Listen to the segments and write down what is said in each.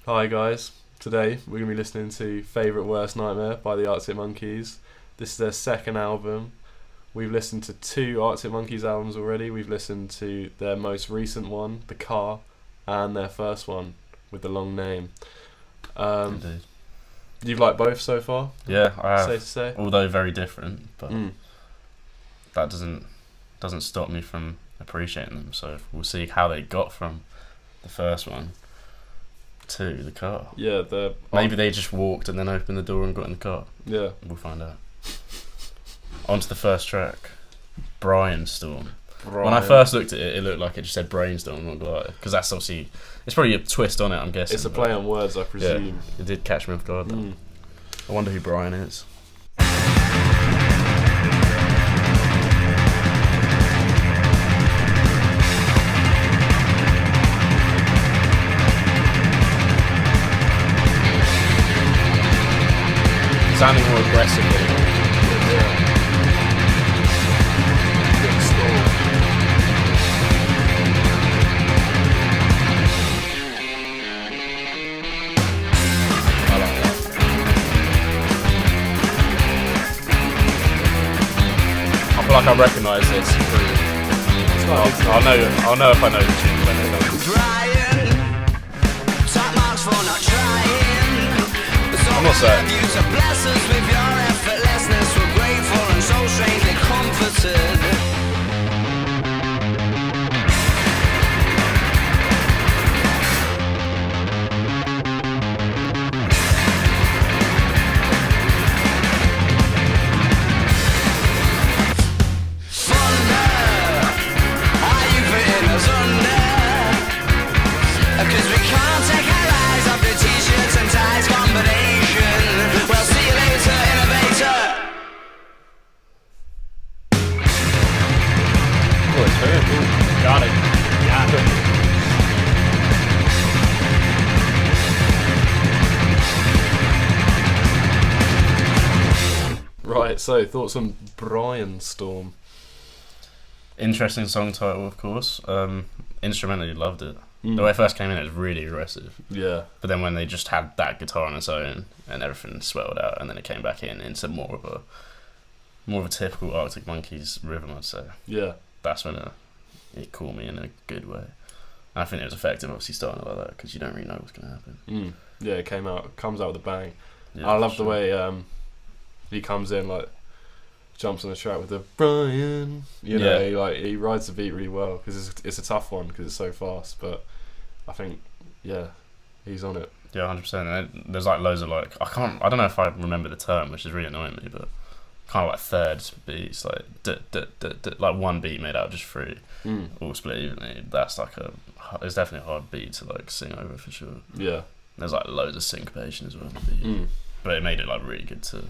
Hi guys, today we're going to be listening to Favourite Worst Nightmare by the Arctic Monkeys. This is their second album. We've listened to 2 Arctic Monkeys albums already. We've listened to their most recent one, The Car, and their first one with the long name. Indeed. You've liked both so far? Yeah, I have. Safe to say? Although very different, but that doesn't stop me from appreciating them. So we'll see how they got from the first one to The Car. Yeah, maybe they just walked and then opened the door and got in the car. Yeah. We'll find out. On to the first track, Brianstorm. When I first looked at it, it looked like it just said Brainstorm, I'm not gonna lie. Because that's obviously, it's probably a twist on it, I'm guessing. It's a play on words, I presume. Yeah, it did catch me off guard though. I wonder who Brian is. Sounding more aggressive than it. I feel like I recognise this. I'll know if I know the tune when it does. I'm not certain. Got it. Right, so thoughts on Brianstorm? Interesting song title, of course. Instrumentally, loved it. The way it first came in, it was really aggressive. Yeah. But then when they just had that guitar on its own and everything swelled out, and then it came back into more of a typical Arctic Monkeys rhythm, I'd say. Yeah. That's when it caught me in a good way. And I think it was effective, obviously, starting it like that, because you don't really know what's going to happen. Yeah, it comes out with a bang. Yeah, I love the way he comes in, like, jumps on the track with the Brian. You know, he rides the beat really well, because it's a tough one, because it's so fast. But I think, yeah, he's on it. Yeah, 100%. And there's like loads of I don't know if I remember the term, which is really annoying me, but kind of like third beats, like like one beat made out of just 3, all split evenly. That's it's definitely a hard beat to like sing over for sure. Yeah. There's like loads of syncopation as well on the beat, but it made it like really good to,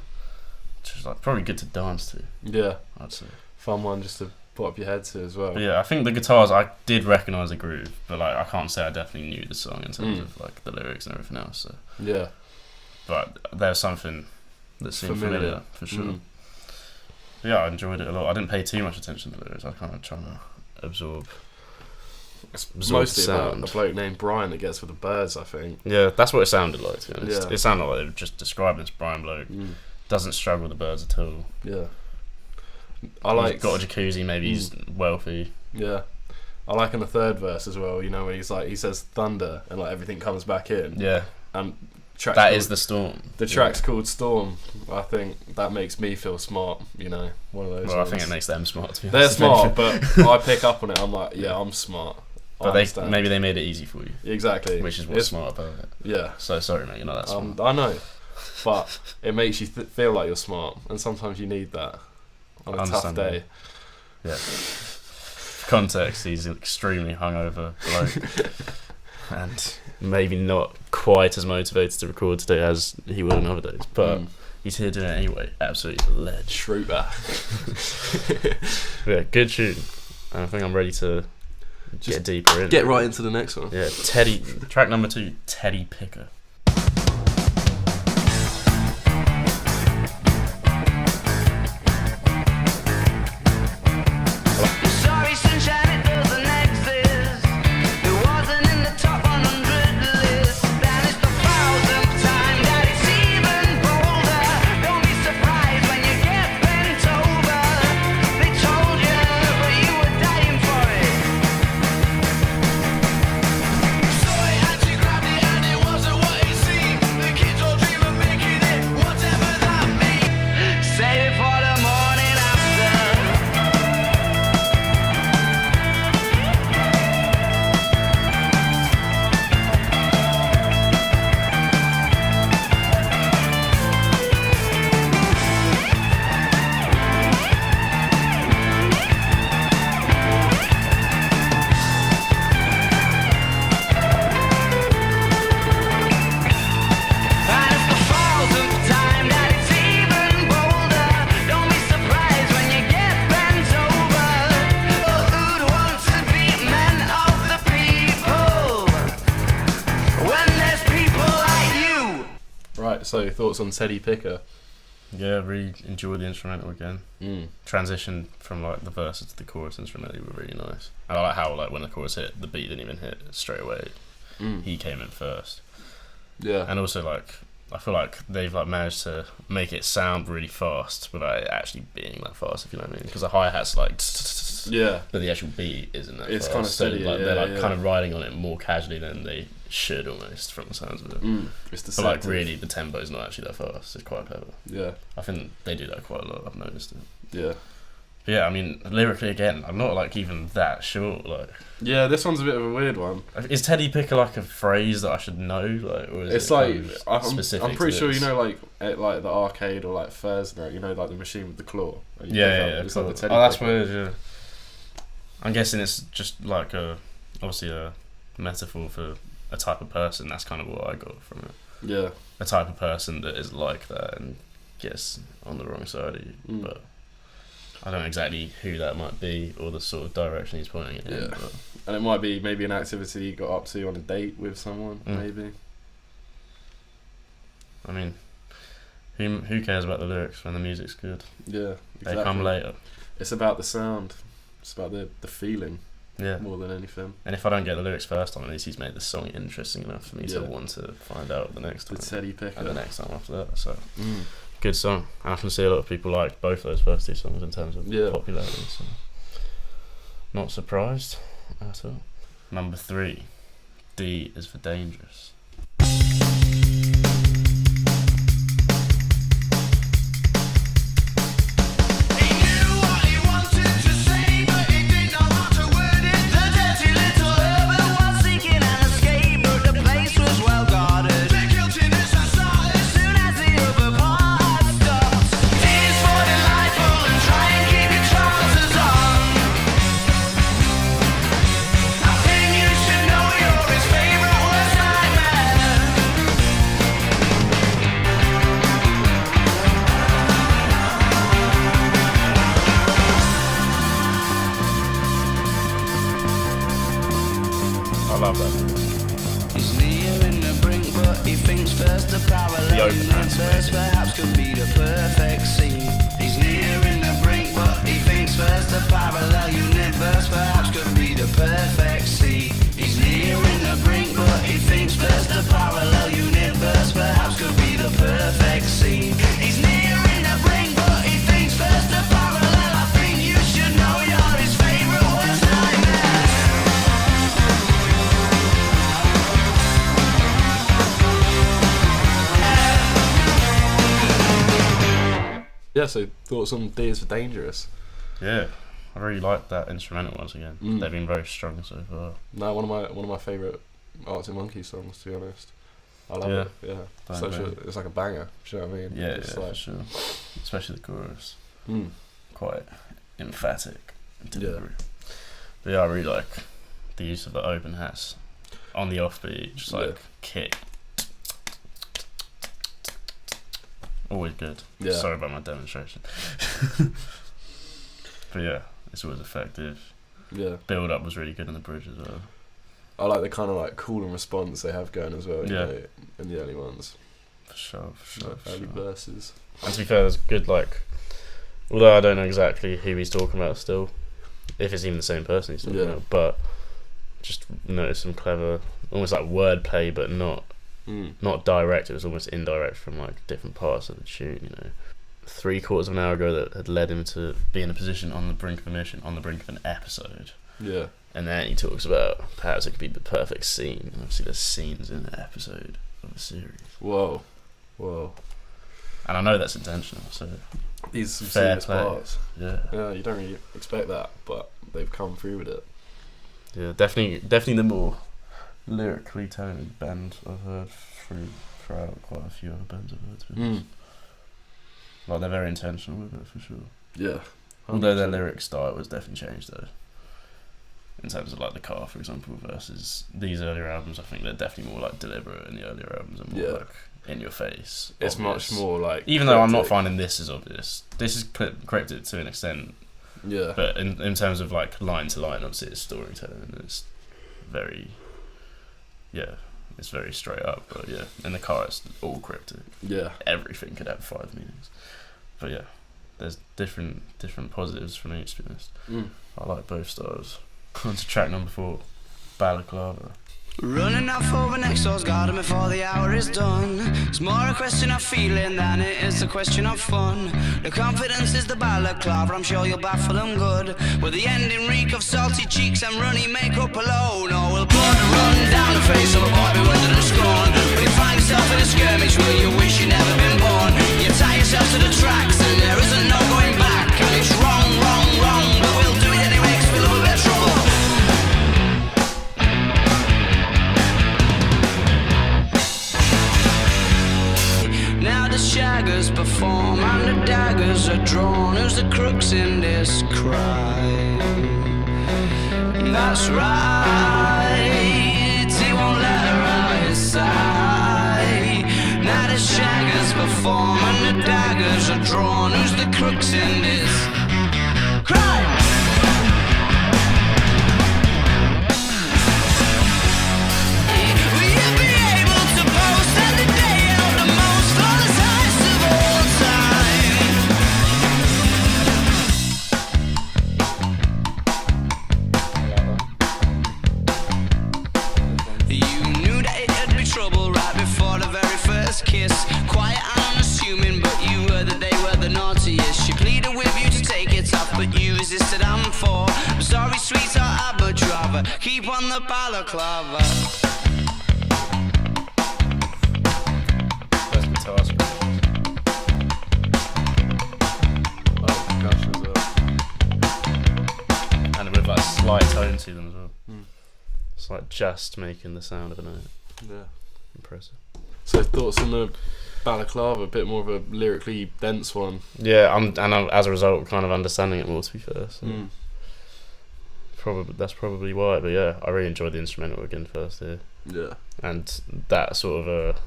just like probably good to dance to. Yeah, I'd say fun one just to put up your head to as well. But yeah, I think the guitars, I did recognise the groove, but like I can't say I definitely knew the song in terms of like the lyrics and everything else. So yeah, but there's something that seemed familiar for sure. Yeah, I enjoyed it a lot. I didn't pay too much attention to the lyrics. I kind of trying to absorb mostly sound. About a bloke named Brian that gets with the birds, I think. Yeah, that's what it sounded like, to be honest. Yeah. It sounded like they were just describing this Brian bloke. Doesn't struggle with the birds at all. Yeah. He's got a jacuzzi, maybe he's wealthy. Yeah. I like in the third verse as well, you know, when he's like, he says thunder and like everything comes back in. Yeah. And that is the storm. The track's called Storm. I think that makes me feel smart, you know, one of those Well, ones. I think it makes them smart, to be They're honest. smart, but I pick up on it, I'm like, yeah, I'm smart. But maybe they made it easy for you. Exactly. Which is what's smart about it. Yeah. So sorry, mate, you're not that smart. I know. But it makes you feel like you're smart, and sometimes you need that on a tough day. Yeah. For context, he's an extremely hungover bloke. And maybe not quite as motivated to record today as he would on other days. But he's here doing it anyway. Absolutely ledge. Trooper. Yeah, good tune. And I think I'm ready to get deeper in. Get right into the next one. Yeah, track number 2, Teddy Picker. Right, so thoughts on Teddy Picker? Yeah, really enjoyed the instrumental again. Mm. Transition from like the verses to the chorus instrumental were really nice. And I like how like when the chorus hit, the beat didn't even hit straight away. He came in first. Yeah. And also like I feel like they've like managed to make it sound really fast without it actually being that fast, if you know what I mean. Because the hi-hat's like yeah, but the actual beat isn't that it's fast. kind of steady. So, like, yeah, they're like yeah. kind of riding on it more casually than they should almost from the sounds of it. It's But like deceptive. really the tempo's not actually that fast. It's quite clever. Yeah. I think they do that quite a lot. I've noticed it. Yeah. But yeah, I mean lyrically again, I'm not like even that sure. Like, Yeah, this one's a bit of a weird one. is Teddy Picker like a phrase that I should know? Like, or is It's it like kind of specific I'm pretty to sure this? you know like at like the arcade or like Fairs now, you know, like the machine with the claw. And you Yeah, pick yeah, up- yeah. it's Cool. like the Teddy Oh, that's Picker. weird. Yeah. I'm guessing it's just like obviously a metaphor for a type of person. That's kind of what I got from it. Yeah. A type of person that is like that and gets on the wrong side of you. But I don't know exactly who that might be or the sort of direction he's pointing it in. Yeah. But And it might be maybe an activity you got up to on a date with someone, Mm. maybe. I mean, who cares about the lyrics when the music's good? Yeah, They exactly. come later. It's about the sound. It's about the feeling Yeah. more than anything. And if I don't get the lyrics first time, at least he's made the song interesting enough for me to Yeah. want to find out the next The time. Teddy Picker. And the next time after that. So Mm. good song. And I can see a lot of people like both those first two songs in terms of Yeah. popularity. So not surprised at all. Number 3, D is for Dangerous. He knew what he wanted to say, but he didn't know how to word it. The dirty little urban was seeking an escape, but the place was well guarded. The guiltiness had started as soon as the other part stopped. Tears for delightful and try and keep your trousers on. I think you should know you're his favourite worst nightmare. I love that. He's nearing the brink, but he thinks first the The parallel open hat's universe amazing. perhaps could be the perfect scene. He's nearing the brink, but he thinks first the parallel universe perhaps could be the perfect scene. He's nearing the brink, but he thinks first the parallel universe perhaps could be the perfect scene. He's nearing the brink, but he thinks first the parallel. I think you should know you're his favourite worst nightmare. Yeah, so thoughts on D is for Dangerous? Yeah. I really like that instrumental once again. Mm. They've been very strong so far. No, one of my favourite Arctic Monkeys songs, to be honest. I love Yeah. it. Yeah, I Such agree. it's like a banger. Do you know what I mean? Yeah, It's yeah, like, for sure. Especially the chorus. mm. Quite emphatic. Yeah. But yeah, I really like the use of the open hats on the offbeat, just like Yeah. kick. Always good. Yeah. Sorry about my demonstration. But yeah, it's always effective. Yeah, Build up was really good in the bridge as well. I like the kind of like cool and response they have going as well. You Yeah. know, in the early ones, For sure, for sure. like For early sure. verses. And to be fair, there's good like. Although I don't know exactly who he's talking about still, if it's even the same person he's talking Yeah. about, but just noticed some clever, almost like wordplay, but not direct. It was almost indirect from like different parts of the tune. You know, 3/4 of an hour ago that had led him to be in a position on the brink of a mission, on the brink of an episode. Yeah, And then he talks about perhaps it could be the perfect scene. And obviously, there's scenes in the episode of a series, whoa. and I know that's intentional. So These some Fair serious play. parts. yeah. Yeah, you don't really expect that, but they've come through with it. Yeah, definitely the more lyrically talented band I've heard throughout quite a few other bands I've heard. To be honest. Like they're very intentional with it for sure. Yeah. Although their lyric style was definitely changed though. In terms of like The Car, for example, versus these earlier albums, I think they're definitely more like deliberate, and the earlier albums are more Yeah. like in your face. It's obvious. much more like. Even though I'm not cryptic. finding this as obvious. This is cryptic to an extent, Yeah. but in terms of like line to line, obviously it's storytelling and it's very, yeah, it's very straight up. But yeah, in the car it's all cryptic. Yeah. Everything could have 5 meanings. But yeah, there's different positives from each, to be honest. I like both styles. On to track number 4, Balaclava. Running off over next door's garden before the hour is done. It's more a question of feeling than it is a question of fun. The confidence is the balaclava, I'm sure you'll baffle them good. With the ending reek of salty cheeks and runny makeup alone. Or will blood run down the face of a boy bewildered and scorned. Will you find yourself in a skirmish, will you wish you'd never been born? You tie yourself to the tracks and there isn't no going back. And it's wrong, wrong, wrong, but we'll do it anyway 'cause we'll have a bit of trouble. Now the shaggers perform and the daggers are drawn. Who's the crooks in this crime? That's right, he won't let her out his side. Now the shaggers perform and the daggers are drawn. Who's the crooks in this crime? Will you be able to boast that the day of the most flawless heist of all time? You knew that it'd be trouble right before the very first kiss. Quiet and unassuming, but you heard that they were the naughtiest. She pleaded with you to take it off, but you resisted, I'm for. I'm sorry, sweetheart, I'd much rather keep on the balaclava. First guitar solo. Oh, percussion as well. And with like a slight tone to them as well. It's like just making the sound of a note. Yeah. Impressive. So thoughts on the Balaclava, a bit more of a lyrically dense one. Yeah, I'm as a result kind of understanding it more, to be fair. So that's probably why. But yeah, I really enjoyed the instrumental again first here. Yeah. And that sort of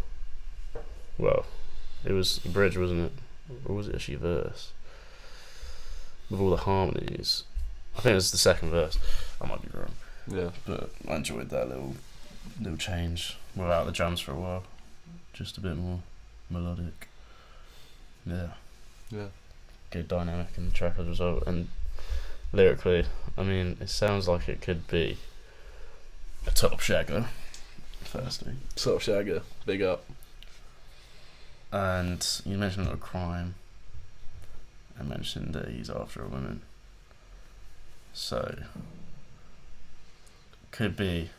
well, it was a bridge, wasn't it? Or was it actually a verse? With all the harmonies. I think it was the second verse. I might be wrong. Yeah. But I enjoyed that little change without the drums for a while. Just a bit more melodic. Yeah. Yeah. Good dynamic in the track as a result. And lyrically, I mean, it sounds like it could be a top shagger, firstly. Sort of shagger. Big up. And you mentioned a crime. I mentioned that he's after a woman. So, could be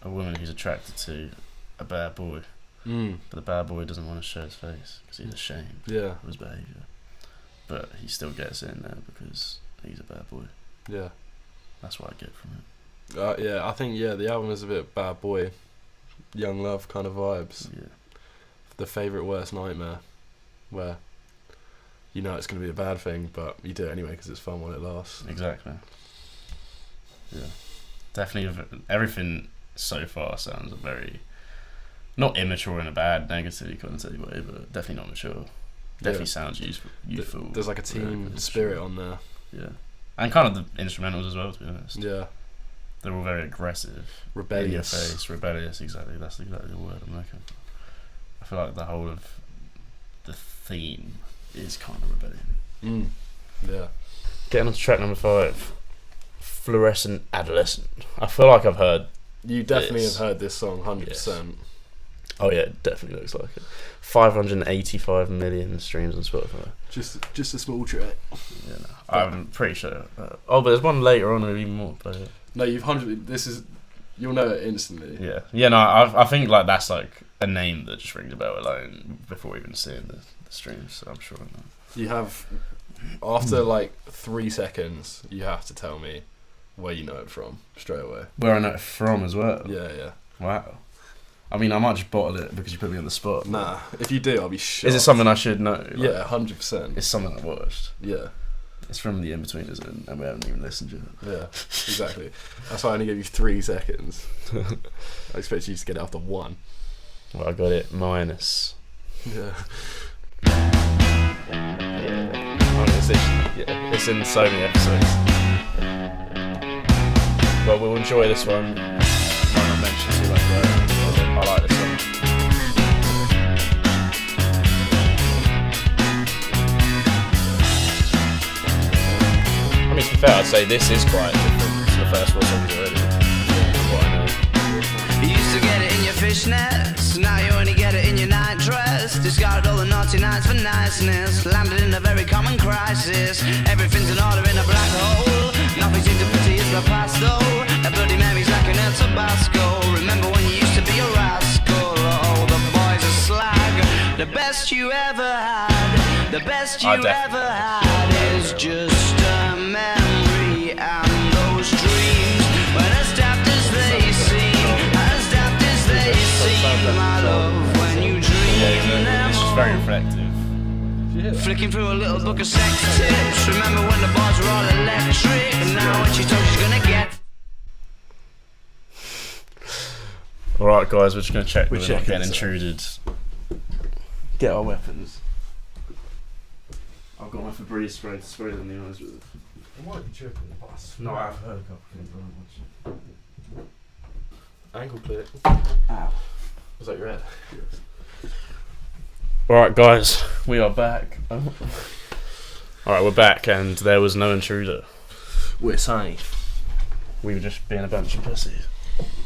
a woman who's attracted to a bad boy. But the bad boy doesn't want to show his face because he's ashamed of his behaviour. But he still gets in there because he's a bad boy. Yeah. That's what I get from it. Yeah, I think the album is a bit bad boy, young love kind of vibes. Yeah. The favourite worst nightmare, where you know it's going to be a bad thing, but you do it anyway because it's fun while it lasts. Exactly. Yeah. Definitely, everything so far sounds very, not immature in a bad, negative connotated way, but definitely not mature. Definitely sounds youthful. There's like a teen spirit on there. Yeah. And kind of the instrumentals as well, to be honest. Yeah. They're all very aggressive. Rebellious. In your face, rebellious, exactly. That's exactly the word I'm looking for. I feel like the whole of the theme is kind of rebellion. Yeah. Getting on to track number 5. Fluorescent Adolescent. I feel like I've heard. You definitely have heard this song, 100%. Yes. Oh yeah, it definitely looks like it. 585 million streams on Spotify. Just a small track. Yeah, no, I'm pretty sure. But there's one later on with even more. But no, you'll know it instantly. Yeah. No, I think like that's like a name that just rings a bell alone before even seeing the streams. So I'm sure. You have after like 3 seconds, you have to tell me where you know it from straight away. Where I know it from as well. Yeah. Wow. I mean, I might just bottle it because you put me on the spot. Nah, if you do, I'll be shocked. Is it something I should know? Like, yeah, 100%. It's something I watched. Yeah. It's from the In-Betweeners and we haven't even listened yet. Yeah, exactly. That's why I only gave you 3 seconds. I expect you to get it after 1. Well, I got it minus. Yeah. It's in so many episodes. Well, we'll enjoy this one. Might not mention too much about it. say this is quite different to the first 4 songs already. From what I know. You used to get it in your fishnets, now you only get it in your night dress. Discarded all the naughty nights for niceness, landed in a very common crisis. Everything's in order in a black hole, nothing seems to pity is the past though. A bloody memory's like an El Tabasco. Remember when you used to be a rascal? Oh, the boys are slag. The best you ever had, the best you ever had is just a memory. And those dreams, when as daft as they seem, as daft as they seem, my love, when you dream them It's just very reflective. Flicking through a little book of sex tips. Remember when the bars were all electric, and now when she told she's gonna get. Alright guys, we're just going to check We're we're not checking getting this out. intruded. Get our weapons. I've got my Febreze spray to spray them in the eyes with. It might be tripping the bus. No, I've heard a couple of things around Ankle clip. Ow. Was that your head? Alright guys, we are back. Alright, we're back and there was no intruder. We're safe. We were just being a bunch of pussies.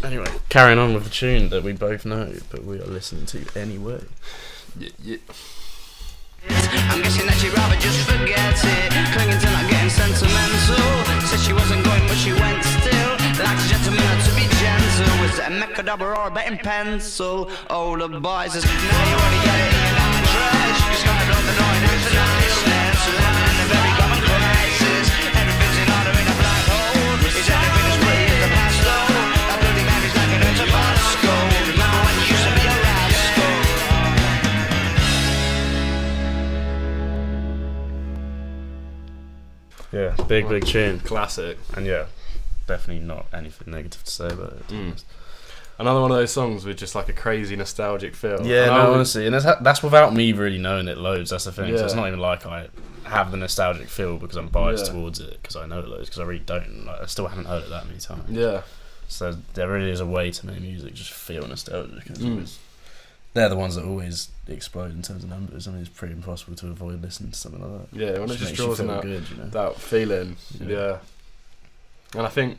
Anyway, carrying on with the tune that we both know, but we are listening to anyway. Yeah. I'm guessing that she'd rather just forget it, clinging to not getting sentimental. Said she wasn't going but she went still, like a gentleman had to be gentle. Was it a mechadabra or a betting pencil? Oh, the boys is now you only get it in your night dress. You just gotta blow the noise and the niceness. Living in a very common crisis. Everything's in order in a black hole. Is everything as pretty as the past though? That bloody memory's like an Tabasco. Remember when you used to be a rascal? Yeah, big tune. Classic. And yeah, definitely not anything negative to say about it. Another one of those songs with just like a crazy nostalgic feel. Yeah, And no, honestly, and that's without me really knowing it loads. That's the thing. So it's Yeah. not even like I have the nostalgic feel because I'm biased Yeah. towards it because I know it loads. Because I really don't. Like, I still haven't heard it that many times. Yeah. So there really is a way to make music just feel nostalgic. It's always, they're the ones that always explode in terms of numbers. I mean, it's pretty impossible to avoid listening to something like that. Yeah, when it just makes you draws on feel that, good, you know? that feeling. Yeah. Yeah. And I think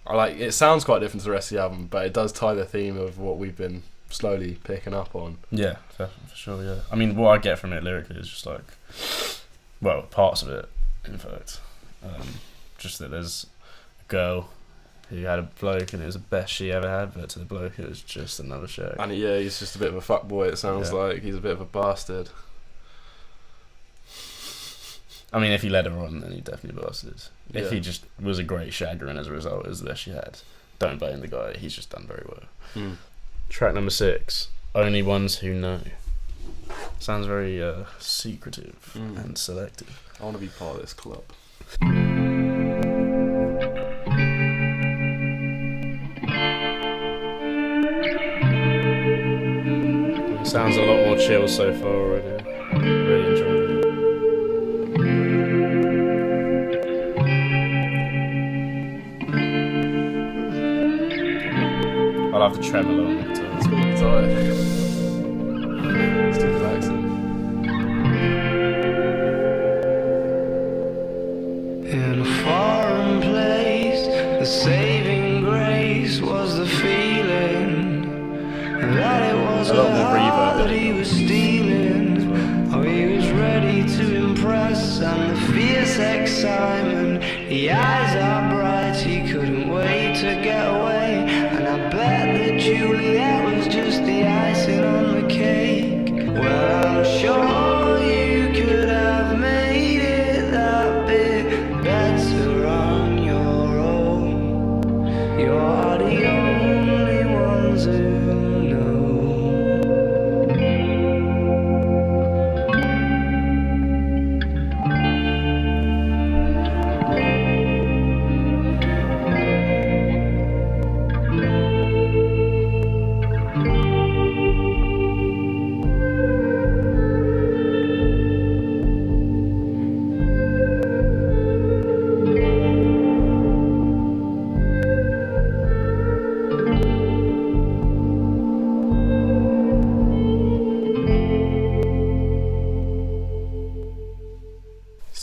it sounds quite different to the rest of the album, but it does tie the theme of what we've been slowly picking up on. Yeah, for sure, yeah. I mean, what I get from it lyrically is just like, well, parts of it, in fact. Just that there's a girl who had a bloke and it was the best she ever had, but to the bloke it was just another show. And yeah, he's just a bit of a fuckboy, it sounds like. He's a bit of a bastard. I mean, if he led her on, then he definitely bastard. If Yeah. he just was a great shagger and as a result it was the best she had, don't blame the guy, he's just done very well. Track number 6, Only Ones Who Know. Sounds very secretive and selective. I want to be part of this club. Sounds a lot more chill so far already. Really enjoying it. I love the tremolo on the guitar. It's got the guitar. It's too relaxing. In a foreign place, the saving grace was the feeling that it was A lot more heart reverb that than he it was stealing. Oh, he was ready to impress, and the fierce excitement. The eyes are bright, he couldn't wait to get away. And I bet that Juliet was just the icing on the cake. Well, I'm sure you could have made it that bit better on your own. You're the only ones who know.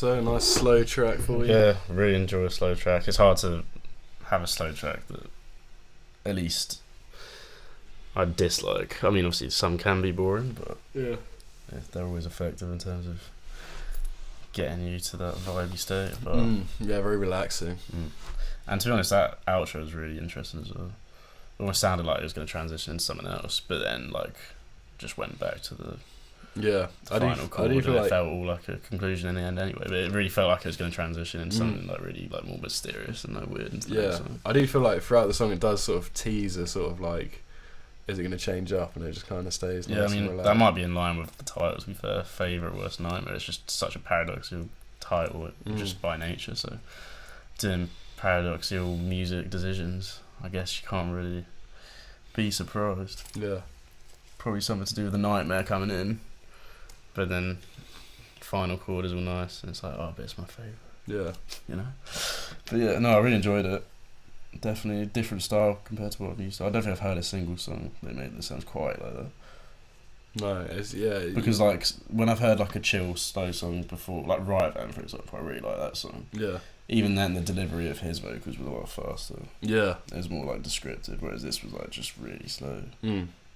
so. A nice slow track for you. Yeah, really enjoy a slow track. It's hard to have a slow track that at least I dislike. I mean, obviously some can be boring, but Yeah. they're always effective in terms of getting you to that vibey state. But Yeah, very relaxing. And to be honest, that outro was really interesting as well. It almost sounded like it was going to transition into something else, but then like just went back to the final chord, and it felt all like a conclusion in the end anyway. But it really felt like it was going to transition into something like really like more mysterious and like weird. And stuff, so. I do feel like throughout the song it does sort of tease a sort of like, is it going to change up, and it just kind of stays. Yeah, nice I mean and that might be in line with the title. To be fair, Favour, Worst Nightmare. It's just such a paradoxical title, just by nature. So doing paradoxical music decisions, I guess you can't really be surprised. Yeah, probably something to do with the nightmare coming in, but then final chord is all nice, and it's like, oh, but it's my favourite. Yeah, you know. But yeah, no, I really enjoyed it. Definitely a different style compared to what I'm used to. I don't think I've heard a single song they made that sounds quite like that. No, it's because like when I've heard like a chill slow song before, like Riot Van for example, I really like that song. Yeah. Even then, the delivery of his vocals was a lot faster. Yeah. It was more like descriptive, whereas this was like just really slow.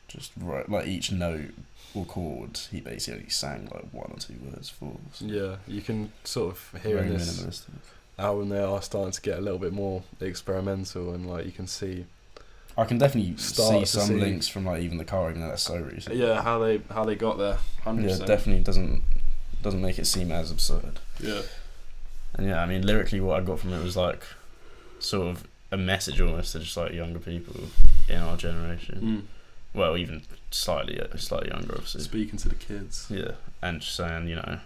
Just right, like each note or chord, he basically only sang like one or two words for. So yeah, you can sort of hear in this minimalistic album they are starting to get a little bit more experimental, and like you can see. I can definitely see some links from like even the car, even though that's so recent. Yeah, how they got there. 100%. Yeah, definitely doesn't make it seem as absurd. Yeah. And yeah, I mean lyrically, what I got from it was like sort of a message almost to just like younger people in our generation. Well, even slightly younger, obviously. Speaking to the kids. Yeah, and just saying, you know,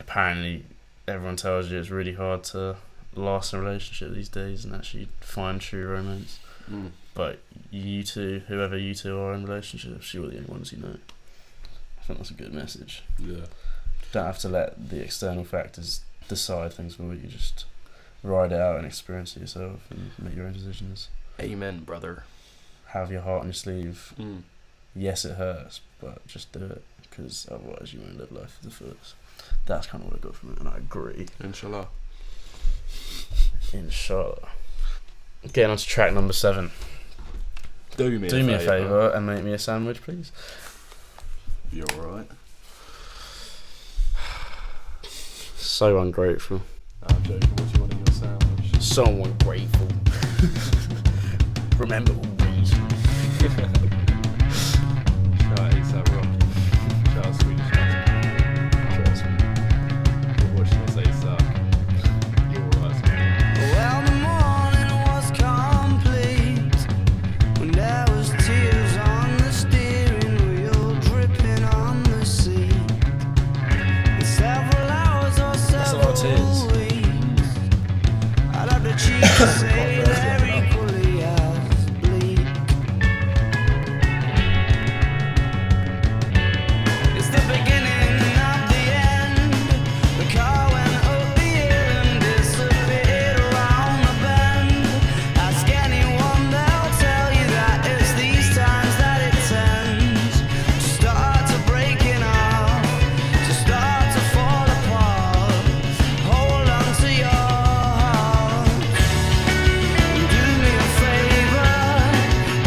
apparently everyone tells you it's really hard to last in a relationship these days and actually find true romance. But you two, whoever you two are in relationships, you're the only ones you know. I think that's a good message. Yeah. Don't have to let the external factors decide things for you. Just ride it out and experience it yourself and make your own decisions. Amen, brother. Have your heart on your sleeve. Yes, it hurts, but just do it, because otherwise you won't live life to the fullest. That's kind of what I got from it, and I agree. Inshallah. Getting on to track number 7. Do me a favour and make me a sandwich, please. You're alright. So ungrateful. I'm joking. What do you want in your sandwich? So ungrateful. Remember always. Shout out ASAP Rock. Shout out Swedish House. You're watching this ASAP. You're alright. Well, the morning was complete when there was tears on the steering wheel, dripping on the seat. In several hours or several weeks, I'd have the cheek to say they're equally as bleak. It's the beginning of the end. The car went up the hill and disappeared around the bend. Ask anyone, they'll tell you that it's these times that it tends to start to breaking off, to start to fall apart. Hold on to your heart and do me a favour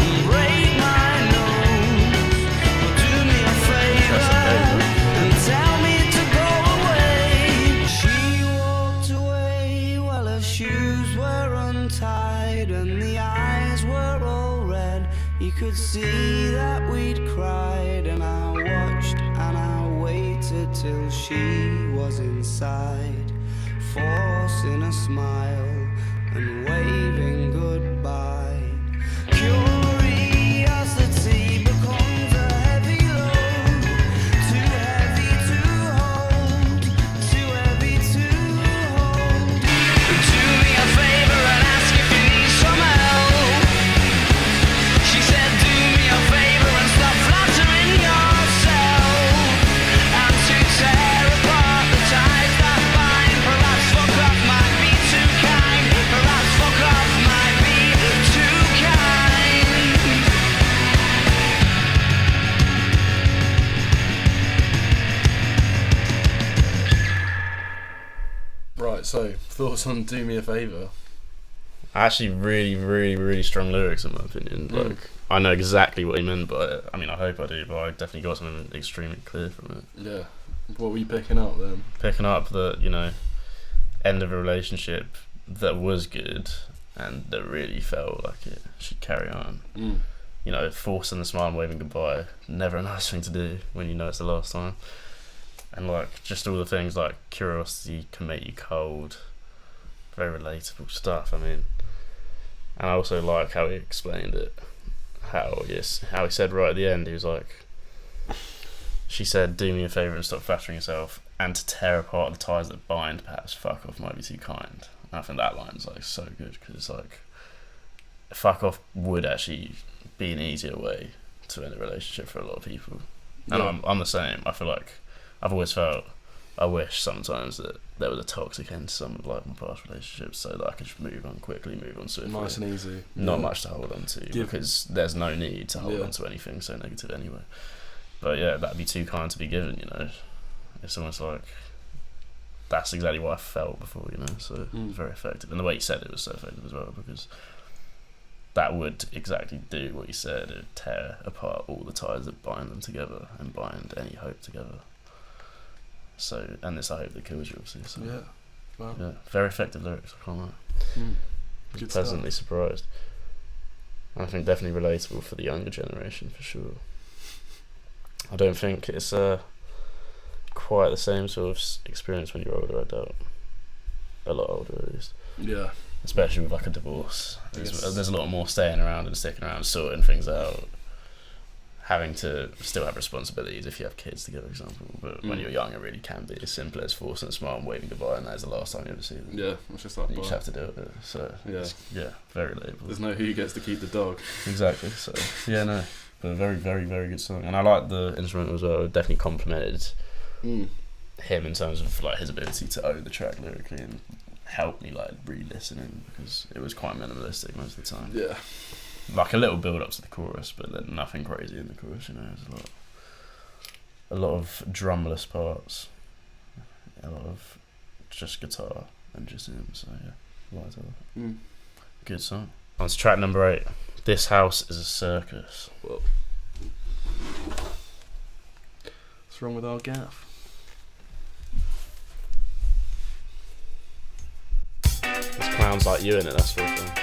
and break my nose. Or do me a favour and tell me to go away. She walked away while her shoes were untied and the eyes were all red. You could see that we'd cried, and I watched and I waited till she was inside, forcing a smile and waving goodbye. Curiosity becomes a heavy load, too heavy to hold, too heavy to hold. Do me a favour and ask if you need some help. She said, do me a favour and stop flattering yourself, and to tear apart the ties that bind. Perhaps fuck off might be too kind. Perhaps fuck off might be So, thoughts on Do Me a Favour? Actually, really, really, really strong lyrics in my opinion. Mm. Like, I know exactly what he meant by it. I mean, I hope I do, but I definitely got something extremely clear from it. Yeah. What were you picking up then? Picking up that, you know, end of a relationship that was good and that really felt like it should carry on. Mm. You know, forcing the smile and waving goodbye, never a nice thing to do when you know it's the last time. And like, just all the things like curiosity can make you cold. Very relatable stuff, I mean. And I also like how he explained it. How he said right at the end, he was like, she said, do me a favour and stop flattering yourself, and to tear apart the ties that bind, perhaps fuck off might be too kind. And I think that line's like so good, because it's like, fuck off would actually be an easier way to end a relationship for a lot of people. And Yeah. I'm the same. I feel like I've always felt, I wish sometimes that there was a toxic end to some of like my past relationships, so that I could just move on quickly, move on swiftly. Nice and easy. Not much to hold on to, because there's no need to hold Yeah. on to anything so negative anyway. But yeah, that'd be too kind to be given, you know. It's almost like that's exactly what I felt before, you know. So it was very effective, and the way he said it was so effective as well, because that would exactly do what he said. It would tear apart all the ties that bind them together and bind any hope together. So, and it's a hope that kills you, obviously. So, Yeah. Wow. yeah, very effective lyrics. I can't lie. Good Pleasantly stuff. surprised. And I think definitely relatable for the younger generation for sure. I don't think it's quite the same sort of experience when you're older. I doubt. A lot older, at least. Yeah. Especially with like a divorce. Yes. There's a lot more staying around and sticking around, sorting things out. Having to still have responsibilities if you have kids together, for example. But when you're young, it really can be as simple as forcing a smile and waving goodbye, and that is the last time you ever see them. Yeah, it's just like You just have to do it. So yeah, very relatable. there's no who gets to keep the dog. Exactly. So yeah, no, but a very, very, very good song, and I like the instrumental as well. It definitely complimented him in terms of like his ability to own the track lyrically and help me like re-listening, because it was quite minimalistic most of the time. Yeah. Like a little build up to the chorus, but then nothing crazy in the chorus. You know, there's a lot of drumless parts, a lot of just guitar and just him. So yeah, light up. Good song. On to track number 8. This House is a Circus. Well, what's wrong with our gaff? There's clowns like you in it. That's what.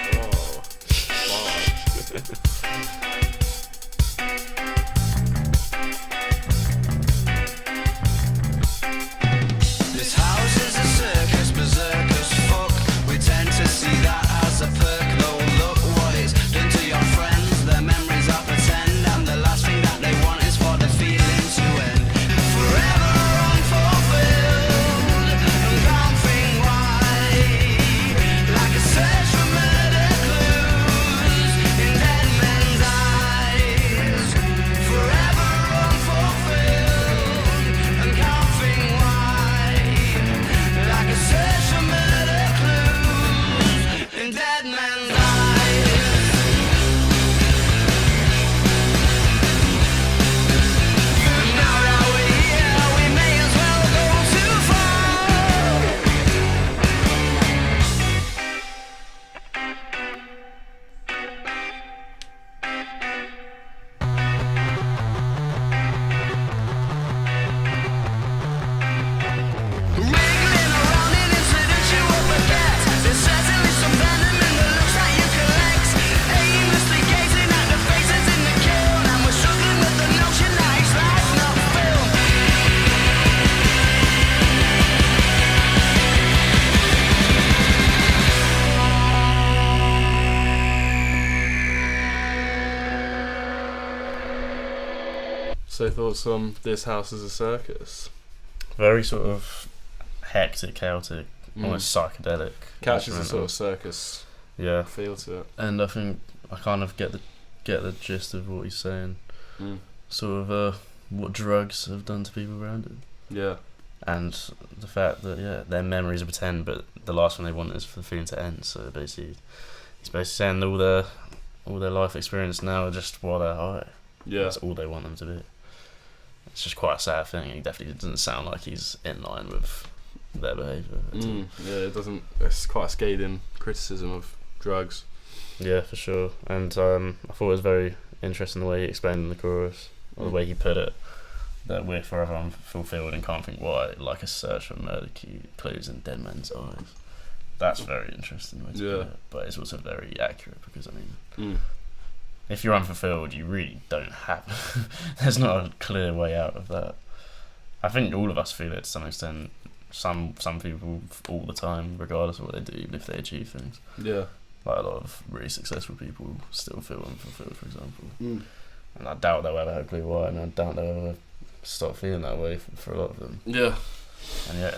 This house is a circus, berserk as fuck. We tend to see that as a perk, though look what it's done to your friends. Their memories are pretend, and the last thing that they want is for the feeling to end. Forever unfulfilled, and can't think why. Like a search for murder clues in dead men's eyes. Forever unfulfilled, and can't think why. Like a search for murder clues in dead men's eyes. And now that we're here, we may as well go too Wriggling around in incidents you will forget. There's certainly some venom in the looks that you collect. Aimlessly gazing at the faces in the kiln, and we're struggling with the notion that it's life, not film. So thoughts on This House is a Circus? Very sort of hectic, chaotic, almost psychedelic. Catches a instrumental. sort of circus Yeah, feel to it. and I think I kind of get the gist of what he's saying. Sort of what drugs have done to people around him, Yeah. and the fact that their memories are pretend, but the last thing they want is for the feeling to end. So basically, he's basically saying all their life experience now are just while they're high. Yeah. That's all they want them to be. It's just quite a sad thing. He definitely doesn't sound like he's in line with their behaviour. Yeah, it doesn't. It's quite a scathing criticism of drugs. Yeah, for sure. And I thought it was very interesting the way he explained in the chorus, or the way he put it, that we're forever unfulfilled and can't think why, like a search for murder clues in dead men's eyes. That's very interesting way to put it, but it's also very accurate because, I mean, if you're unfulfilled, you really don't have... there's not a clear way out of that. I think all of us feel it to some extent. Some people all the time, regardless of what they do, even if they achieve things. Yeah. Like a lot of really successful people still feel unfulfilled, for example. And I doubt they'll ever have a clue why, and I doubt they'll ever stop feeling that way for a lot of them. Yeah. And yeah,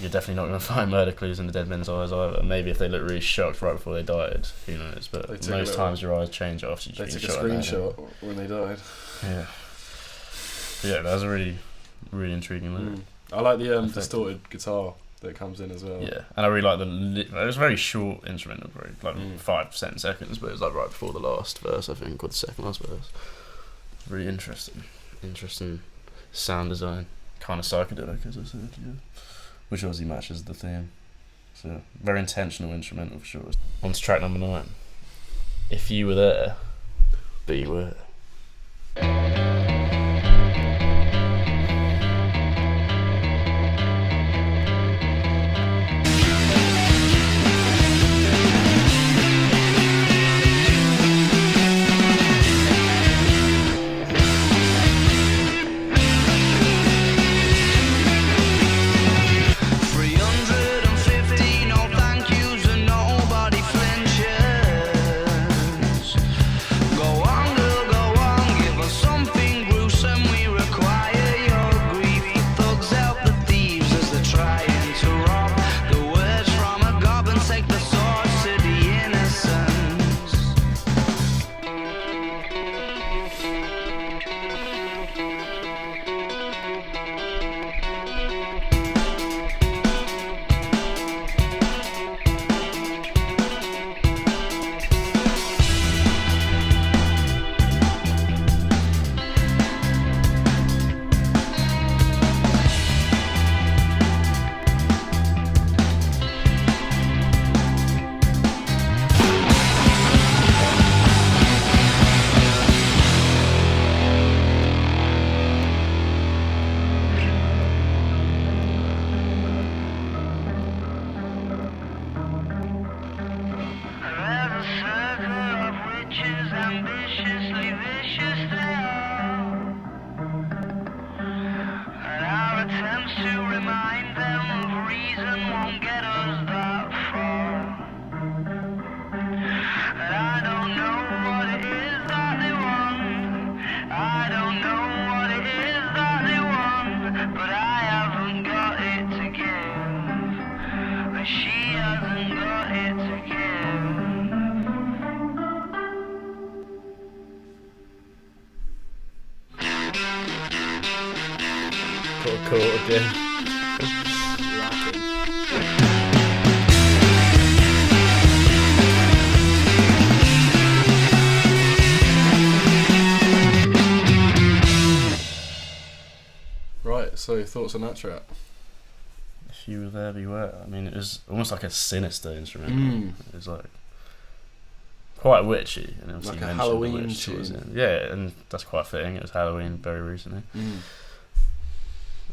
you're definitely not going to find murder clues in the dead men's eyes either. Maybe if they look really shocked right before they died, who knows? But most times your eyes change after you've been shot. They took a screenshot when they died. Yeah. But yeah, that was a really, really intriguing lyric. I like the distorted guitar that comes in as well. Yeah, and I really like it was a very short instrumental break, like 5 seconds, but it was like right before the last verse, I think, or the second last verse. Really interesting sound design, kind of psychedelic, as I said, which obviously matches the theme. So very intentional instrumental for sure. On to track number 9. If you were there, beware. Cool again. Right, so thoughts on that track? If you were there, beware. I mean, it was almost like a sinister instrument. It was like quite witchy, and obviously like a Halloween tune. Yeah, and that's quite fitting. It was Halloween very recently.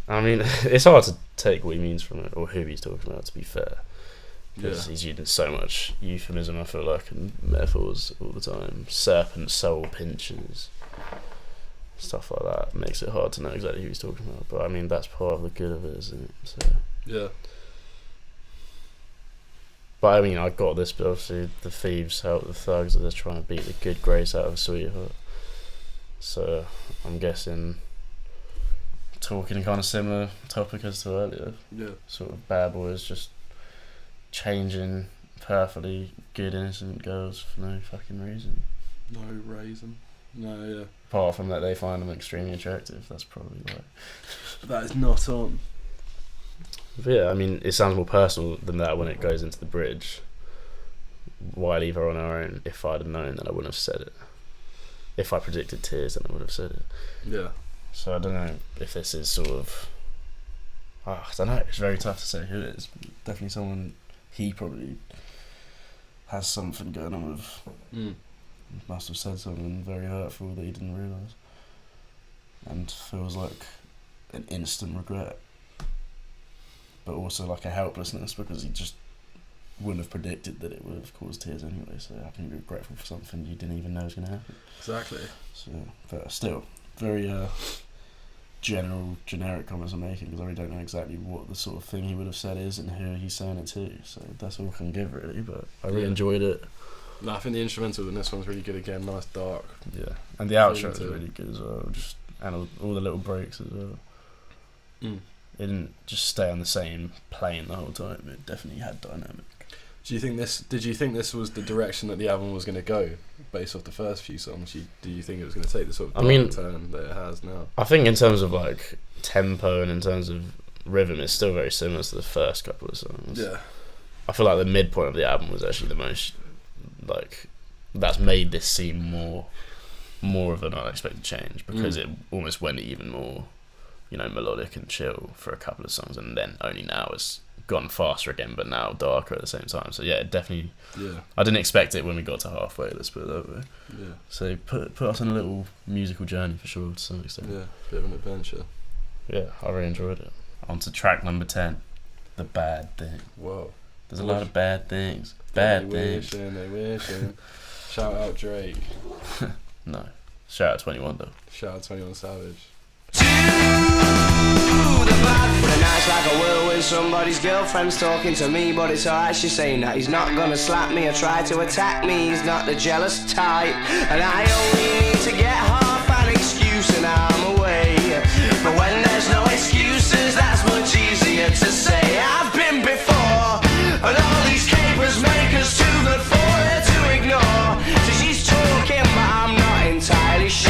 I mean, it's hard to take what he means from it or who he's talking about, to be fair, because he's using so much euphemism, I feel like, and metaphors all the time. Serpent soul pinches, stuff like that makes it hard to know exactly who he's talking about. But I mean, that's part of the good of it, isn't it? So yeah. But I mean, I got this, but obviously the thieves help the thugs that are trying to beat the good grace out of a sweetheart. So I'm guessing talking kind of similar topic as to earlier. Yeah. Sort of bad boys just changing perfectly good innocent girls for no fucking reason. No reason. No, yeah. Apart from that they find them extremely attractive, that's probably why. That is not on. But yeah, I mean, it sounds more personal than that when it goes into the bridge. Why leave her on her own? If I'd have known, then I wouldn't have said it. If I predicted tears, then I would have said it. Yeah. So I don't know if this is sort of I don't know. It's very tough to say who it is. Definitely someone he probably has something going on with. Must have said something very hurtful that he didn't realise, and feels like an instant regret, but also like a helplessness because he just wouldn't have predicted that it would have caused tears anyway. So how can you be regretful for something you didn't even know was going to happen? Exactly. So, but still, very generic comments I'm making because I really don't know exactly what the sort of thing he would have said is and who he's saying it to. So that's all I can give really. But I really enjoyed it. No, I think the instrumental in this one's really good again. Nice dark. Yeah, and the outro is really good as well. Just and all the little breaks as well. It didn't just stay on the same plane the whole time. It definitely had dynamic. Did you think this was the direction that the album was going to go, based off the first few songs? Do you think it was going to take the sort of dark turn that it has now? I think in terms of like tempo and in terms of rhythm, it's still very similar to the first couple of songs. Yeah. I feel like the midpoint of the album was actually the most like that's made this seem more of an unexpected change because it almost went even more, melodic and chill for a couple of songs, and then only now it's gone faster again, but now darker at the same time. So yeah, it definitely. Yeah. I didn't expect it when we got to halfway. Let's put it that way. Yeah. So put us on a little musical journey for sure to some extent. Yeah, bit of an adventure. Yeah, I really enjoyed it. On to track number 10, The Bad Thing. Whoa. There's a lot of bad things. They wishing. Shout out Drake. No. Shout out 21 though. Shout out 21 Savage. The bad for the night's like a whirlwind. Somebody's girlfriend's talking to me, but it's alright, she's saying that he's not gonna slap me or try to attack me. He's not the jealous type, and I only need to get half an excuse and I'm away. But when there's no excuses, that's much easier to say. I've been before, and all these capers make us too good for her to ignore. So she's talking, but I'm not entirely sure.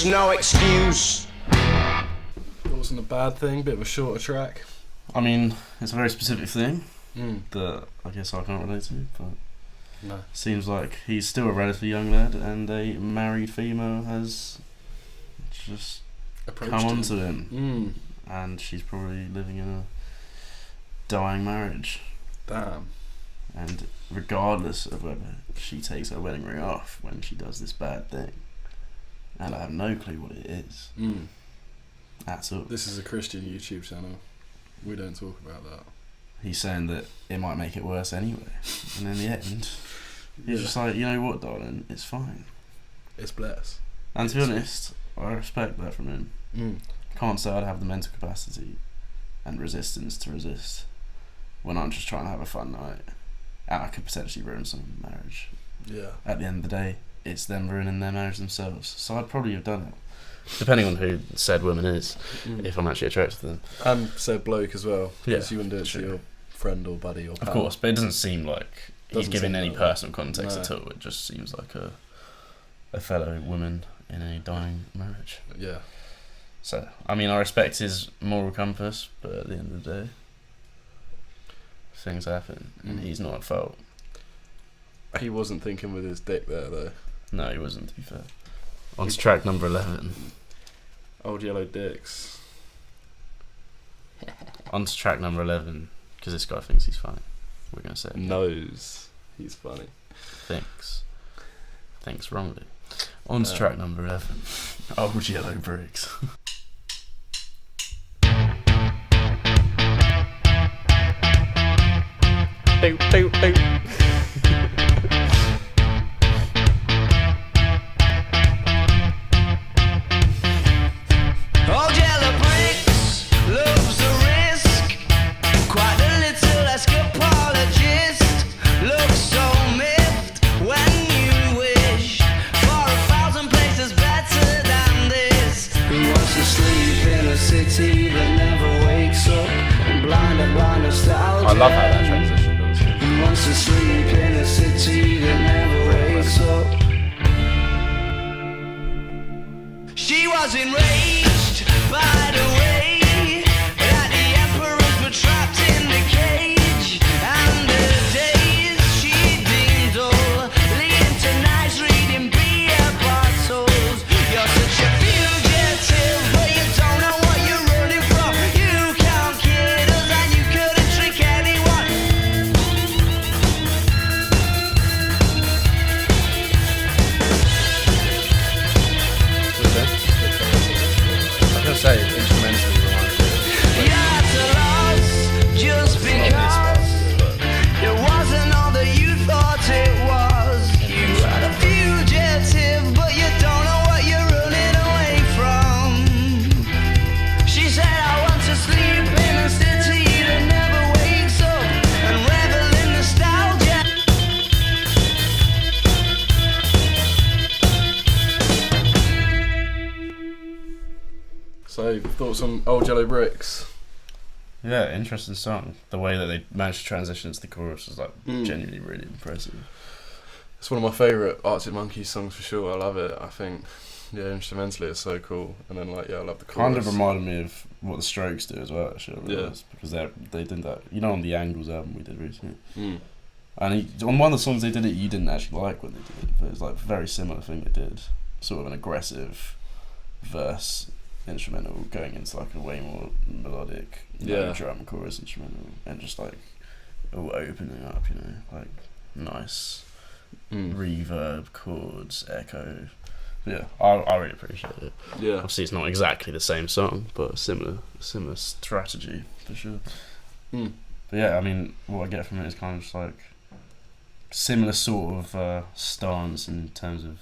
No excuse. It wasn't a bad thing, bit of a shorter track. I mean, it's a very specific thing that I guess I can't relate to, but no. Seems like he's still a relatively young lad and a married female has just come onto him. And she's probably living in a dying marriage. Damn. And regardless of whether she takes her wedding ring off when she does this bad thing, and I have no clue what it is. At all. This is a Christian YouTube channel. We don't talk about that. He's saying that it might make it worse anyway. And in the end, he's just like, you know what, darling, it's fine. It's blessed. And to be honest, I respect that from him. Can't say I'd have the mental capacity and resistance to resist when I'm just trying to have a fun night. And I could potentially ruin some marriage. Yeah. At the end of the day, it's them ruining their marriage themselves. So I'd probably have done it. Depending on who said woman is, if I'm actually attracted to them. And said bloke as well. Yeah. Because you wouldn't do it to your friend or buddy or pal. Of course, but it doesn't seem like he's giving any personal context at all. It just seems like a fellow woman in a dying marriage. Yeah. So, I mean, I respect his moral compass, but at the end of the day, things happen, and he's not at fault. He wasn't thinking with his dick there, though. No, he wasn't, to be fair. On to track number 11. Old Yellow Dicks. On to track number 11, because this guy thinks he's funny. We're going to say it. Knows he's funny. Thinks wrongly. On to track number 11. Old Yellow Bricks. do, do, do. Old yellow bricks loves the risk. Quite a little escapologist. Looks so miffed when you wish for 1,000 places better than this. Who wants to sleep in a city that never wakes up? And blinded by nostalgia. I love how that transition goes. Who wants to sleep in a city that never wakes up? She was enraged by the way that the emperors were trapped in the cage, and the days she deemed dull, leading to nights reading beer bottles. You're such a fugitive, but you don't know what you're running from. You can't kid us and you couldn't trick anyone. I was gonna say instrumentally reminds me of You're at a loss just because it wasn't all that you thought it was. You are a fugitive, but you don't know what you're running away from. She said, I want to sleep in a city that never wakes up and revel in nostalgia. So, thoughts on Old Yellow Bricks? Yeah, interesting song. The way that they managed to transition into the chorus was like genuinely really impressive. It's one of my favourite Arctic Monkeys songs for sure. I love it. I think, yeah, instrumentally it's so cool. And then, like, yeah, I love the chorus. Kind of reminded me of what the Strokes do as well, actually. I realised, Yeah. because they did that. You know, on the Angles album we did recently. Mm. And on one of the songs they did it, you didn't actually like what they did, but it's like a very similar thing they did. Sort of an aggressive verse instrumental going into like a way more melodic, Yeah. drum chorus instrumental, and just like all opening up, you know, like nice reverb, chords, echo. Yeah, I really appreciate it. Yeah. Obviously, it's not exactly the same song, but a similar strategy for sure. Mm. But yeah, I mean, what I get from it is kind of just like similar sort of stance in terms of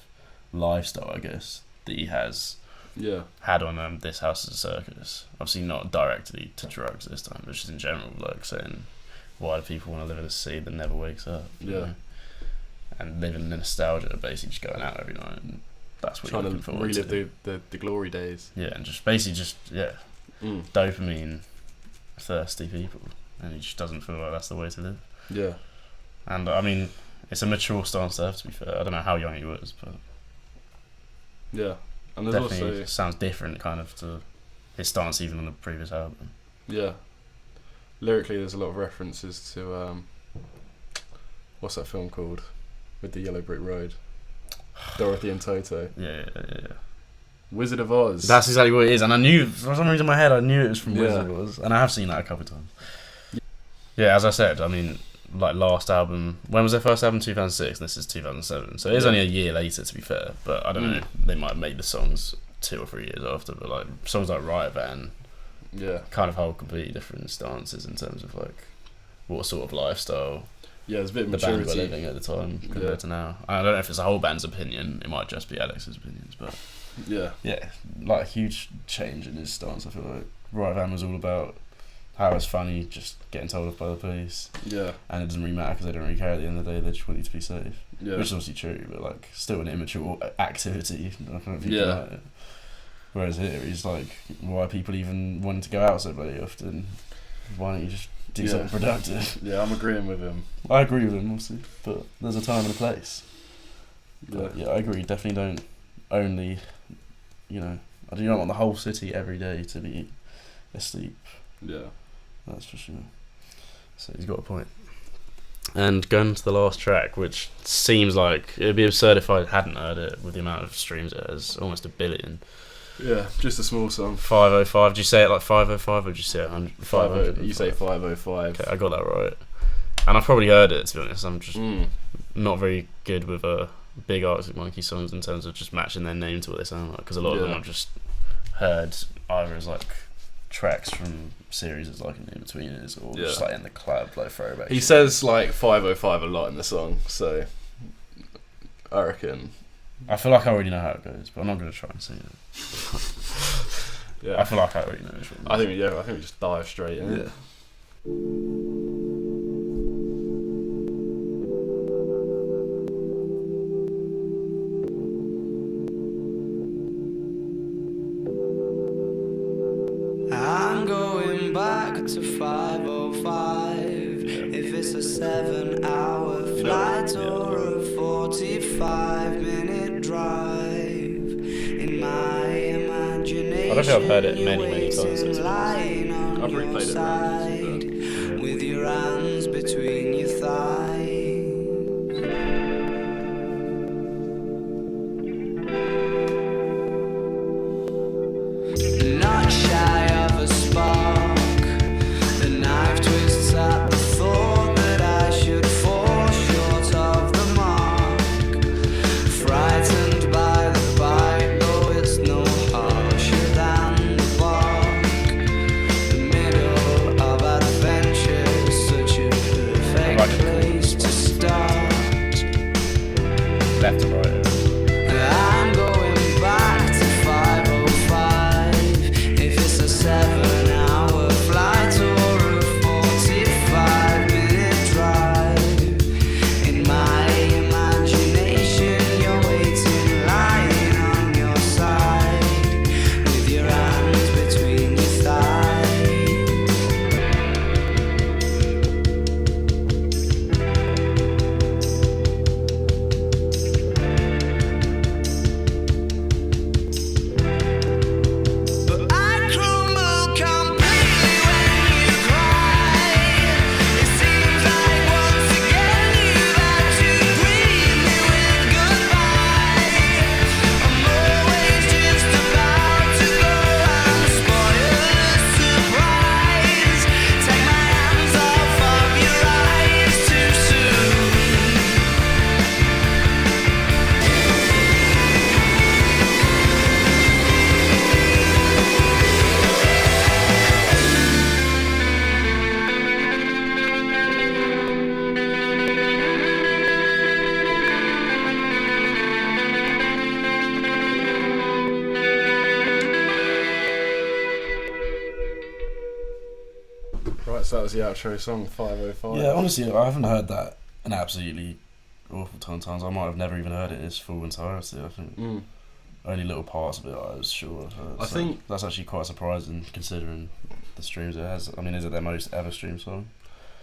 lifestyle, I guess, that he has Yeah. had on This House is a Circus. Obviously, not directly to drugs this time, but just in general, like saying, why do people want to live in a city that never wakes up? You Yeah. know? And living in nostalgia, basically just going out every night, and that's what Trying you're to looking forward to. relive the glory days. Yeah, and just basically Mm. dopamine thirsty people, and he just doesn't feel like that's the way to live. Yeah. And I mean, it's a mature stance to have, to be fair. I don't know how young he was, but Yeah. And there's definitely also, sounds different kind of to his stance even on the previous album. yeah, lyrically there's a lot of references to what's that film called with the yellow brick road, Dorothy and Toto, Yeah. Wizard of Oz. That's exactly what it is, and I knew, for some reason in my head, I knew it was from Yeah. Wizard of Oz, and I have seen that a couple of times. Yeah, as I said, I mean, like last album, when was their first album? 2006, and this is 2007, so it is Yeah. only a year later, to be fair, but I don't know, they might have made the songs 2 or 3 years after, but like songs like Riot Van Yeah. kind of hold completely different stances in terms of like what sort of lifestyle Yeah, there's a bit of the band were maturity. living at the time compared Yeah. to now. I don't know if it's the whole band's opinion, it might just be Alex's opinions, but Yeah. yeah, like a huge change in his stance. I feel like Riot Van was all about how it's funny just getting told off by the police, Yeah. and it doesn't really matter because they don't really care at the end of the day, they just want you to be safe. Yeah. Which is obviously true, but like still an immature activity. I don't think Yeah. about it. Whereas here, he's like, why are people even wanting to go out so bloody often? Why don't you just do Yeah. something productive? Yeah, I'm agreeing with him. I agree with him, obviously, but there's a time and a place. Yeah. But yeah, I agree. Definitely don't only, you know, I do not want the whole city every day to be asleep. Yeah. That's for sure. So he's got a point. And going to the last track, which seems like it'd be absurd if I hadn't heard it with the amount of streams it has, almost 1 billion. Yeah, just a small song. 505. Do you say it like 505 or do you say it 100? 500. You say 505. Okay, I got that right. And I've probably heard it, to be honest. I'm just Mm. not very good with big Arctic Monkey songs in terms of just matching their name to what they sound like, because a lot of them Yeah. I've just heard either as like tracks from series as like an in-betweeners or just like in the club, like throwback. He says like 505 a lot in the song, so I reckon. I feel like I already know how it goes, but I'm not going to try and sing it. Yeah, I feel like I already know. I think we just dive straight in. Yeah. I'm going back to 505. If it's a 7-hour flight or a 45-minute drive, in my imagination, I don't think I've heard it many times. I've replayed it around, with your hands between your thighs. Not shy of a spark, the knife twists at the thought that I should fall short of the mark. Frightened by the bite, though it's no harsher than the bark. The middle of adventure, such a perfect place to start. Left and right. I'm going back to 505. If it's a 7-hour flight or a 45-minute drive, in my imagination you're waiting, lying on your side, with your hands between your thighs. But I crumble completely when you cry. It seems like once again you've had to greet me with goodbye. I'm always just about to go and spoil the surprise. Take my hands off of your eyes too soon. Right, so that was the outro song, 505. Yeah, honestly, I haven't heard that an absolutely awful ton of times. I might have never even heard it in its full entirety. I think only little parts of it I was sure I've heard. I think that's actually quite surprising considering the streams it has. I mean, is it their most ever streamed song?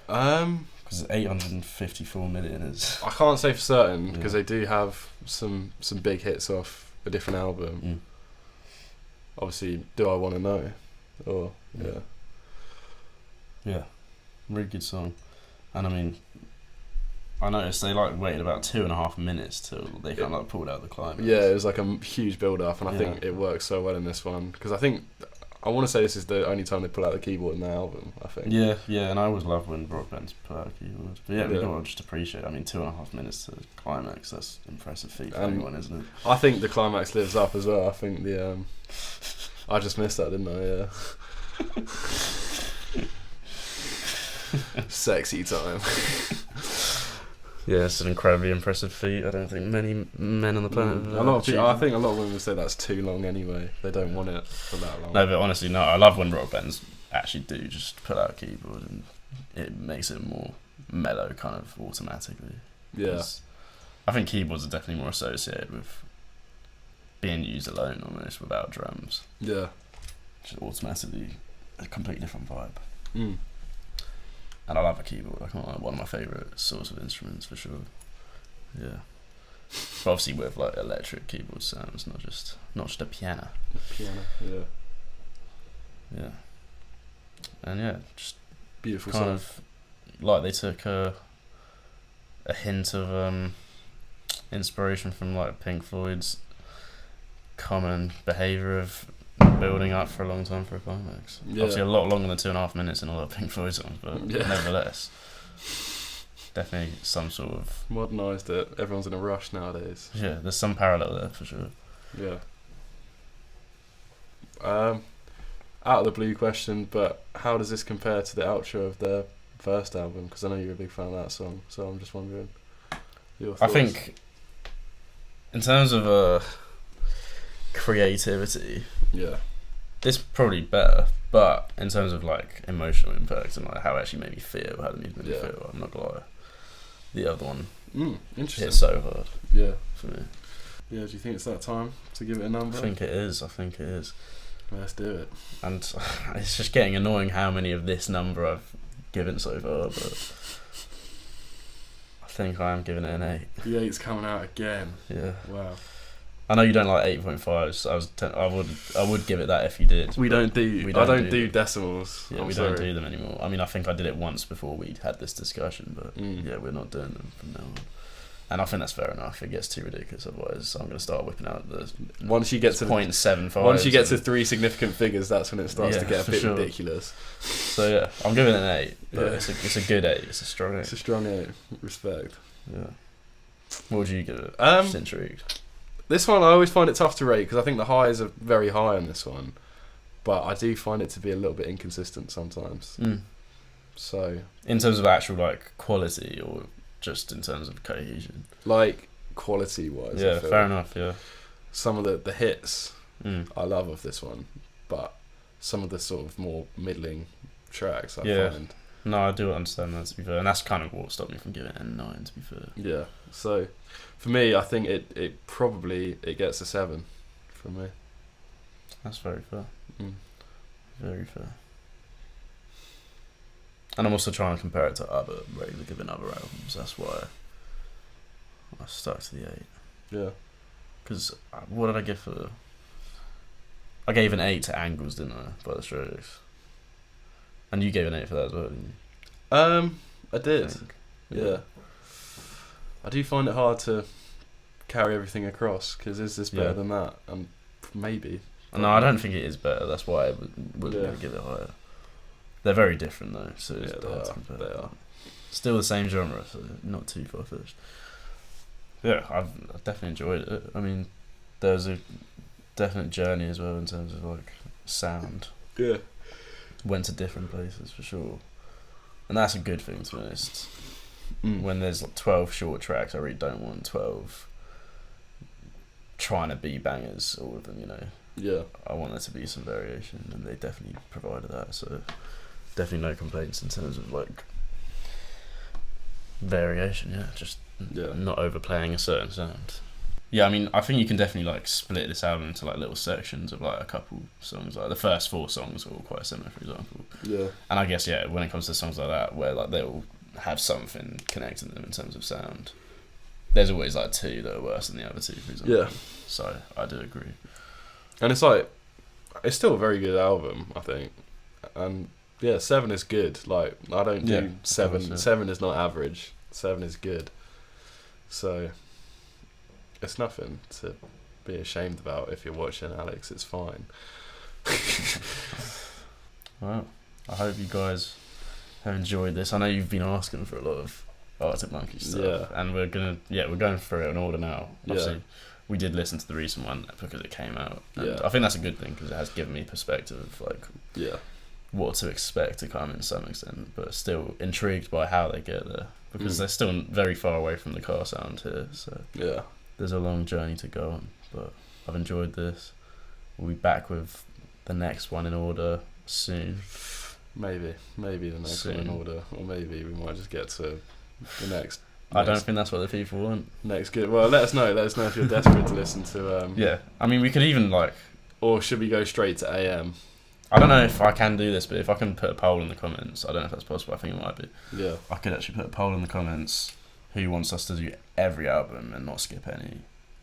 Because 854 million is. I can't say for certain because they do have some big hits off a different album. Obviously, do I want to know? Or Yeah, really good song. And I mean, I noticed they like waited about 2.5 minutes till they kind of like pulled out the climax. Yeah, it was like a huge build up, and I think it works so well in this one because I want to say this is the only time they pull out the keyboard in the album. I think. Yeah, and I always love when rock bands pull out keyboards. But yeah, we gotta just appreciate. I mean, 2.5 minutes to climax. That's impressive feat for anyone, isn't it? I think the climax lives up as well. I think the I just missed that, didn't I? Yeah. Sexy time. Yeah, it's an incredibly impressive feat. I don't think many men on the planet. I think a lot of women would say that's too long anyway. They don't want it for that long. No, but honestly, no. I love when rock bands actually do just pull out a keyboard and it makes it more mellow, kind of automatically. Yeah. I think keyboards are definitely more associated with being used alone, almost without drums. Yeah. Just automatically a completely different vibe. Mm. And I love a keyboard. I can't lie, one of my favourite sorts of instruments for sure. Yeah. But obviously with like electric keyboard sounds, not just a piano. Piano, yeah. Yeah. And yeah, just beautiful kind song. of like they took a hint of inspiration from like Pink Floyd's common behaviour of building up for a long time for a climax. Yeah. Obviously a lot longer than 2.5 minutes in a lot of Pink Floyd songs, but nevertheless, definitely some sort of modernised it. Everyone's in a rush nowadays. Yeah, there's some parallel there for sure. Yeah. out of the blue question, but how does this compare to the outro of their first album? Because I know you're a big fan of that song, so I'm just wondering your thoughts. I think, in terms of creativity, yeah, this probably better. But in terms of like emotional impact and like how it actually made me feel, how the music made me feel, I'm not gonna lie, the other one interesting. hit so hard. Yeah, for me. Yeah, do you think it's that time to give it a number? I think it is. Let's do it. And it's just getting annoying how many of this number I've given so far, but I think I am giving it an 8. The 8's coming out again. Yeah. Wow. I know you don't like 8.5s. So I would give it that if you did. I don't do decimals. Yeah, we don't do them anymore. I mean, I think I did it once before we had this discussion, but yeah, we're not doing them from now on. And I think that's fair enough. It gets too ridiculous otherwise. I'm going to start whipping out the once you get to 0.75. Once you get to 3 significant figures, that's when it starts to get a bit ridiculous. So yeah, I'm giving it an 8. But it's a good 8. It's a strong 8. It's a strong 8. Respect. Yeah. What would you give it? Just intrigued. This one I always find it tough to rate because I think the highs are very high on this one, but I do find it to be a little bit inconsistent sometimes. So in terms of actual like quality or just in terms of cohesion, like quality wise, yeah, fair enough. Yeah, some of the hits I love of this one, but some of the sort of more middling tracks I find. No, I do understand that, to be fair, and that's kind of what stopped me from giving it a 9, to be fair. Yeah, so for me, I think it probably gets a 7 from me. That's very fair. Very fair. And I'm also trying to compare it to other regular given other albums. That's why I stuck to the 8. Yeah. Because what did I give for? I gave an 8 to Angles, didn't I, by the Strokes? And you gave an 8 for that as well, didn't you? I did. Yeah. I do find it hard to carry everything across because is this better than that? Maybe. No, I don't think it is better. That's why I wasn't going to give it higher. They're very different though, so it's hard to compare. They are. Still the same genre, so not too far-fetched. Yeah, I've definitely enjoyed it. I mean, there's a definite journey as well in terms of like sound. Yeah. Went to different places for sure. And that's a good thing, to be honest. When there's like 12 short tracks, I really don't want 12 trying to be bangers, all of them, you know. Yeah. I want there to be some variation, and they definitely provided that, so definitely no complaints in terms of like variation, just not overplaying a certain sound. Yeah, I mean, I think you can definitely like split this album into like little sections of like a couple songs. Like the first 4 songs are all quite similar, for example. Yeah. And I guess when it comes to songs like that, where like they all have something connecting them in terms of sound, there's always like 2 that are worse than the other 2, for example. Yeah. So I do agree. And it's like it's still a very good album, I think. And 7 is good. Like I don't do 7. 7 is not average. 7 is good. So it's nothing to be ashamed about if you're watching, Alex. It's fine. Well, I hope you guys have enjoyed this. I know you've been asking for a lot of Arctic Monkeys stuff, and we're going through it in order now. Obviously, we did listen to the recent one because it came out. And I think that's a good thing because it has given me perspective of like what to expect to come in some extent, but still intrigued by how they get there because they're still very far away from the car sound here. So there's a long journey to go on, but I've enjoyed this. We'll be back with the next one in order soon. Maybe the next one in order, or maybe we might just get to the next. I don't think that's what the people want. Next good. Well, let us know if you're desperate to listen to. I mean, we could even like. Or should we go straight to AM? I don't know if I can do this, but if I can put a poll in the comments, I don't know if that's possible. I think it might be. Yeah. I could actually put a poll in the comments. Who wants us to do every album and not skip any,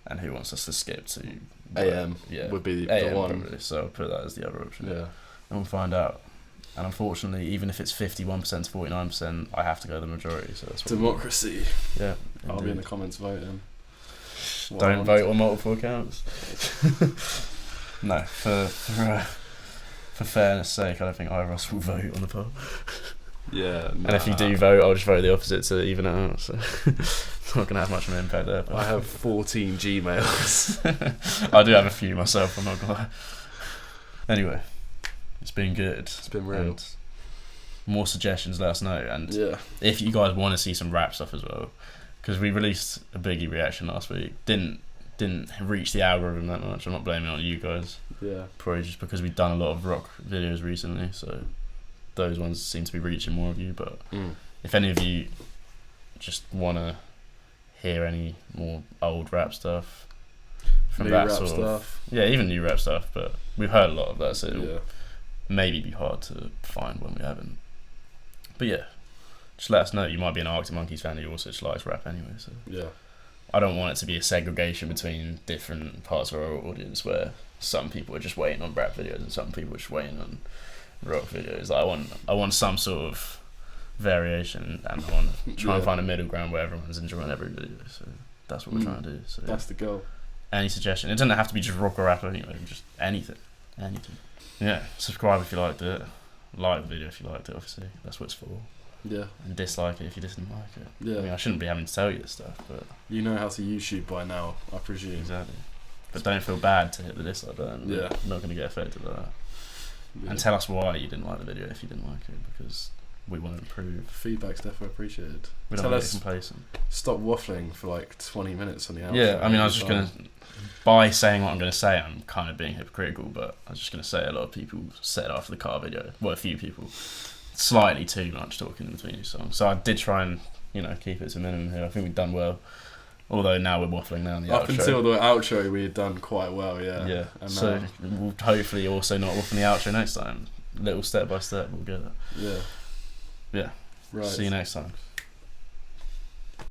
and who wants us to skip to AM? Would be the one. Probably. So I'll put that as the other option. Yeah. And we'll find out. And unfortunately, even if it's 51% to 49%, I have to go the majority. So that's what democracy. Yeah. I'll be in the comments voting. Don't vote on multiple accounts. No, for fairness' sake, I don't think either of us will vote on the poll. Yeah. And if you do vote, I'll just vote the opposite to even it out. So it's not going to have much of an impact there. But I have 14 Gmails. I do have a few myself, I'm not going to lie. Anyway, It's been good. It's been real. And more suggestions, let us know. And Yeah. if you guys want to see some rap stuff as well, because we released a Biggie reaction last week, didn't reach the algorithm that much. I'm not blaming it on you guys. Yeah. Probably just because we've done a lot of rock videos recently, so those ones seem to be reaching more of you. But if any of you just want to hear any more old rap stuff from New that rap sort of stuff. yeah, even new rap stuff, but we've heard a lot of that, so it'll Yeah. maybe be hard to find when we haven't. But yeah, just let us know. You might be an Arctic Monkeys fan who also just likes rap anyway, so Yeah. I don't want it to be a segregation between different parts of our audience where some people are just waiting on rap videos and some people are just waiting on rock videos. Like, I want some sort of variation, and I want to try and find a middle ground where everyone's enjoying every video. So that's what we're trying to do. So That's the goal. any suggestion? It doesn't have to be just rock or rap anyway. Just anything. Yeah. Subscribe if you liked it. Like the video if you liked it. Obviously, that's what it's for. Yeah. And dislike it if you didn't like it. Yeah. I mean, I shouldn't be having to tell you this stuff, but You know how to YouTube by now, I presume. exactly. But don't feel bad to hit the dislike button. Yeah. We're not going to get affected by that. Yeah. And tell us why you didn't like the video if you didn't like it, because we want to improve. Feedback's definitely appreciated. We don't Tell want to us- get complacent. Stop waffling for like 20 minutes on the outro. Yeah, I mean, I was just every going to, by saying what I'm going to say, I'm kind of being hypocritical, but I was just going to say a lot of people said after the car video, well, a few people, slightly too much talking in between each song. So I did try and, keep it to a minimum here. I think we've done well. Although now we're waffling now in the Up outro. until the outro, we had done quite well, yeah. Yeah, And so now, we'll hopefully also not waffle in the outro next time. Little step by step, we'll get it. yeah. Yeah. Right. See you next time.